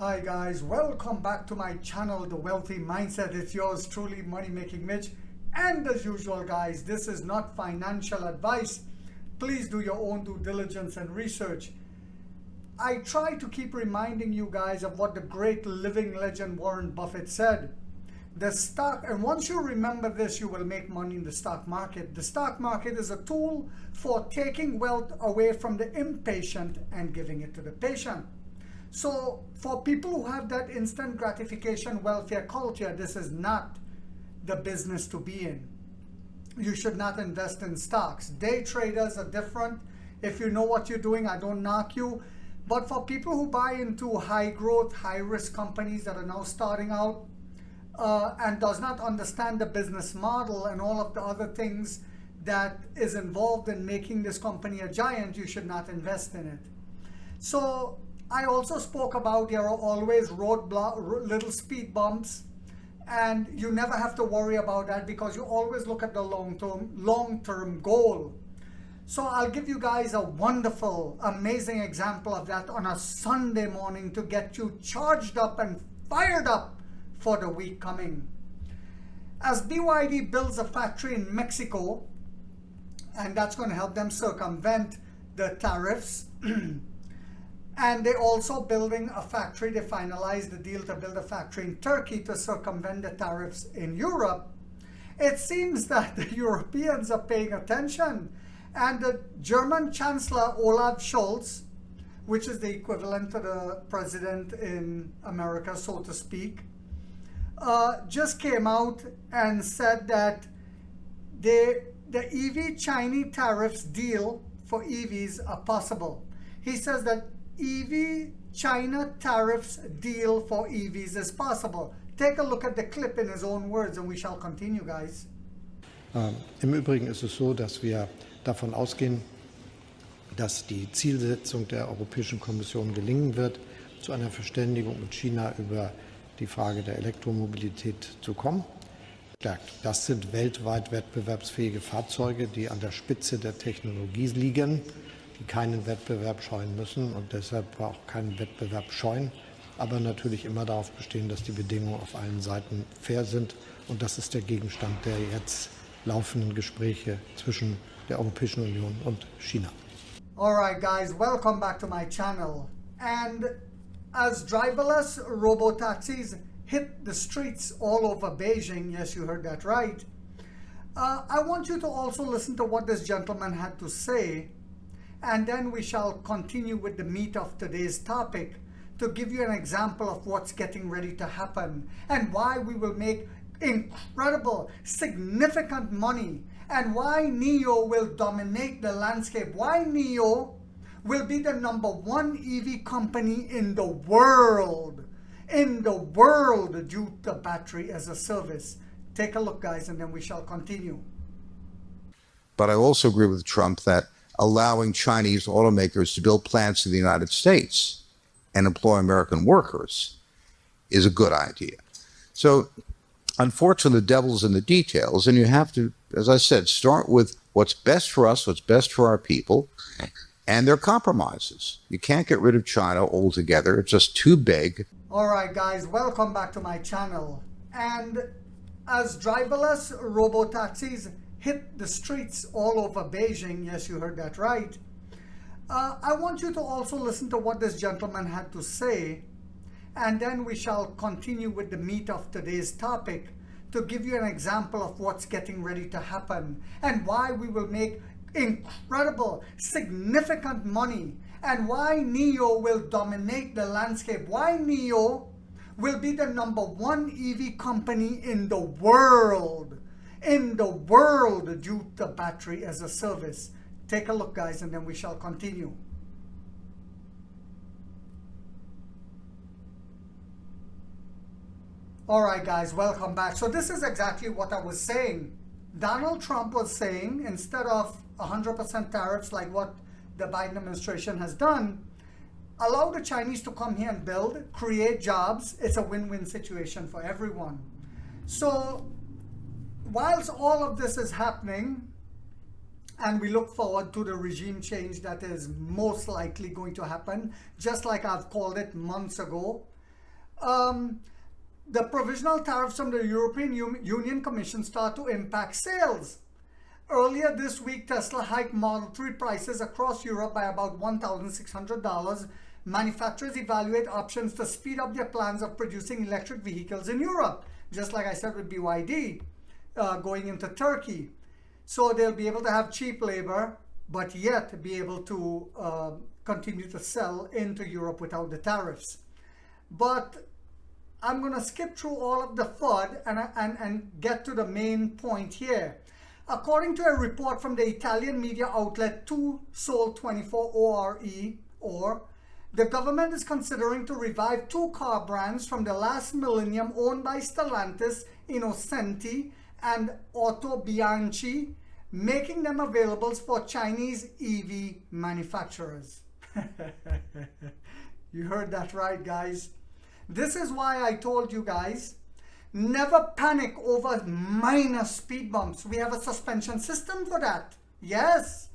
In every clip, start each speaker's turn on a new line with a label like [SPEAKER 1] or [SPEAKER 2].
[SPEAKER 1] Hi guys, welcome back to my channel, The Wealthy Mindset. It's yours truly, Money Making Mitch. And as usual guys, this is not financial advice. Please do your own due diligence and research. I try to keep reminding you guys of what the great living legend Warren Buffett said. The stock, and once you remember this, you will make money in the stock market. The stock market is a tool for taking wealth away from the impatient and giving it to the patient. So for people who have that instant gratification welfare culture, this is not the business to be in. You should not invest in stocks. Day traders are different. If you know what you're doing, I don't knock you. But for people who buy into high growth, high risk companies that are now starting out and does not understand the business model and all of the other things that is involved in making this company a giant, you should not invest in it. So I also spoke about there are always little speed bumps, and you never have to worry about that because you always look at the long-term goal. So I'll give you guys a wonderful, amazing example of that on a Sunday morning to get you charged up and fired up for the week coming. As BYD builds a factory in Mexico, and that's going to help them circumvent the tariffs, and they're also building a factory. They finalized the deal to build a factory in Turkey to circumvent the tariffs in Europe. It seems that the Europeans are paying attention, and the German Chancellor Olaf Scholz, which is the equivalent to the president in America, so to speak, just came out and said that the EV Chinese tariffs deal for EVs are possible. He says that EV China tariffs deal for EVs is possible. Take a look at the clip in his own words and we shall continue, guys.
[SPEAKER 2] Im Übrigen ist es so, dass wir davon ausgehen, dass die Zielsetzung der Europäischen Kommission gelingen wird, zu einer Verständigung mit China über die Frage der Elektromobilität zu kommen. Das sind weltweit wettbewerbsfähige Fahrzeuge, die an der Spitze der Technologie liegen, die keinen Wettbewerb scheuen müssen und deshalb auch keinen Wettbewerb scheuen, aber natürlich immer darauf bestehen, dass die Bedingungen auf allen Seiten fair sind. Und das ist der Gegenstand der jetzt laufenden Gespräche zwischen der Europäischen Union und China.
[SPEAKER 1] Alright guys, welcome back to my channel. And as driverless Robo taxis hit the streets all over Beijing, yes, you heard that right, I want you to also listen to what this gentleman had to say, and then we shall continue with the meat of today's topic to give you an example of what's getting ready to happen and why we will make incredible, significant money, and why NIO will dominate the landscape, why NIO will be the #1 EV company in the world due to battery as a service. Take a look, guys, and then we shall continue.
[SPEAKER 3] But I also agree with Trump that allowing Chinese automakers to build plants in the United States and employ American workers is a good idea. So unfortunately, the devil's in the details, and you have to, as I said, start with what's best for us, what's best for our people, and there are compromises. You can't get rid of China altogether. It's just too big.
[SPEAKER 1] All right, guys, welcome back to my channel. And as driverless Robo taxis hit the streets all over Beijing, yes, you heard that right, I want you to also listen to what this gentleman had to say, and then we shall continue with the meat of today's topic to give you an example of what's getting ready to happen and why we will make incredible, significant money, and why NIO will dominate the landscape, why NIO will be the #1 EV company in the world due to battery as a service. Take a look, guys, and then we shall continue. All right, guys, welcome back. So this is exactly what I was saying. Donald Trump was saying, instead of 100% tariffs like what the Biden administration has done, allow the Chinese to come here and build, create jobs. It's a win-win situation for everyone. So whilst all of this is happening, and we look forward to the regime change that is most likely going to happen, just like I've called it months ago, the provisional tariffs from the European Union Commission start to impact sales. Earlier this week, Tesla hiked Model 3 prices across Europe by about $1,600. Manufacturers evaluate options to speed up their plans of producing electric vehicles in Europe, just like I said with BYD going into Turkey. So they'll be able to have cheap labor, but yet be able to continue to sell into Europe without the tariffs. But I'm going to skip through all of the FUD and get to the main point here. According to a report from the Italian media outlet 2Sol24 ORE, the government is considering to revive two car brands from the last millennium owned by Stellantis, Innocenti and Auto Bianchi, making them available for Chinese EV manufacturers. You heard that right, guys. This is why I told you guys, never panic over minor speed bumps. We have a suspension system for that. Yes.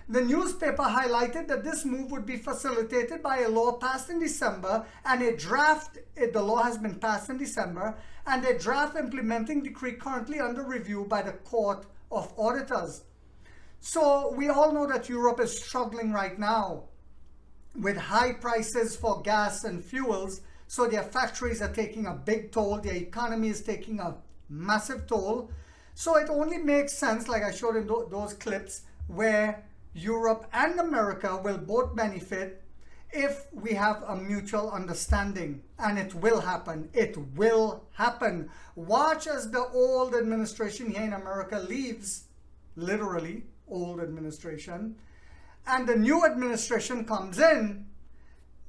[SPEAKER 1] The newspaper highlighted that this move would be facilitated by a law passed in December and the law has been passed in December, and a draft implementing decree currently under review by the Court of Auditors. So we all know that Europe is struggling right now with high prices for gas and fuels. So their factories are taking a big toll. Their economy is taking a massive toll. So it only makes sense, like I showed in those clips, where Europe and America will both benefit if we have a mutual understanding. And it will happen. It will happen. Watch as the old administration here in America leaves, literally, old administration, and the new administration comes in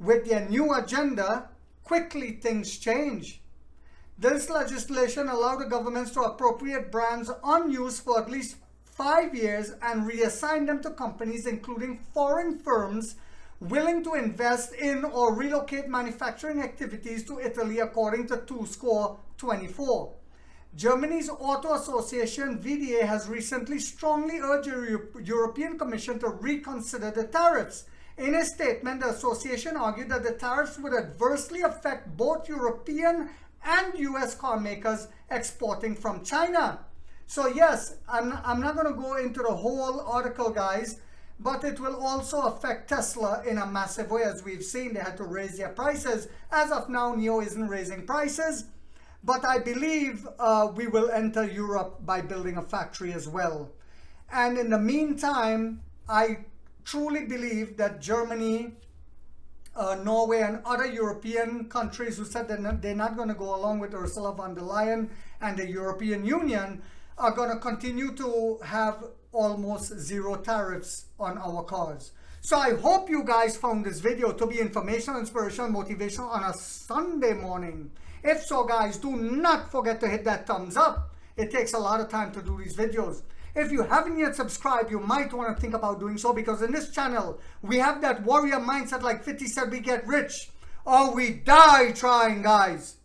[SPEAKER 1] with their new agenda. Quickly things change. This legislation allowed the governments to appropriate brands unused for at least 5 years and reassign them to companies including foreign firms willing to invest in or relocate manufacturing activities to Italy, according to 2Score24. Germany's Auto Association, VDA, has recently strongly urged the European Commission to reconsider the tariffs. In a statement, the association argued that the tariffs would adversely affect both European and US car makers exporting from China. So yes, I'm not going to go into the whole article, guys, but it will also affect Tesla in a massive way. As we've seen, they had to raise their prices. As of now, NIO isn't raising prices, but I believe we will enter Europe by building a factory as well. And in the meantime, I truly believe that Germany, Norway, and other European countries who said they're not going to go along with Ursula von der Leyen and the European Union are going to continue to have almost zero tariffs on our cars. So I hope you guys found this video to be informational, inspirational, motivational on a Sunday morning. If so, guys, do not forget to hit that thumbs up. It takes a lot of time to do these videos. If you haven't yet subscribed, you might want to think about doing so, because in this channel, we have that warrior mindset like 50 said, we get rich or we die trying, guys.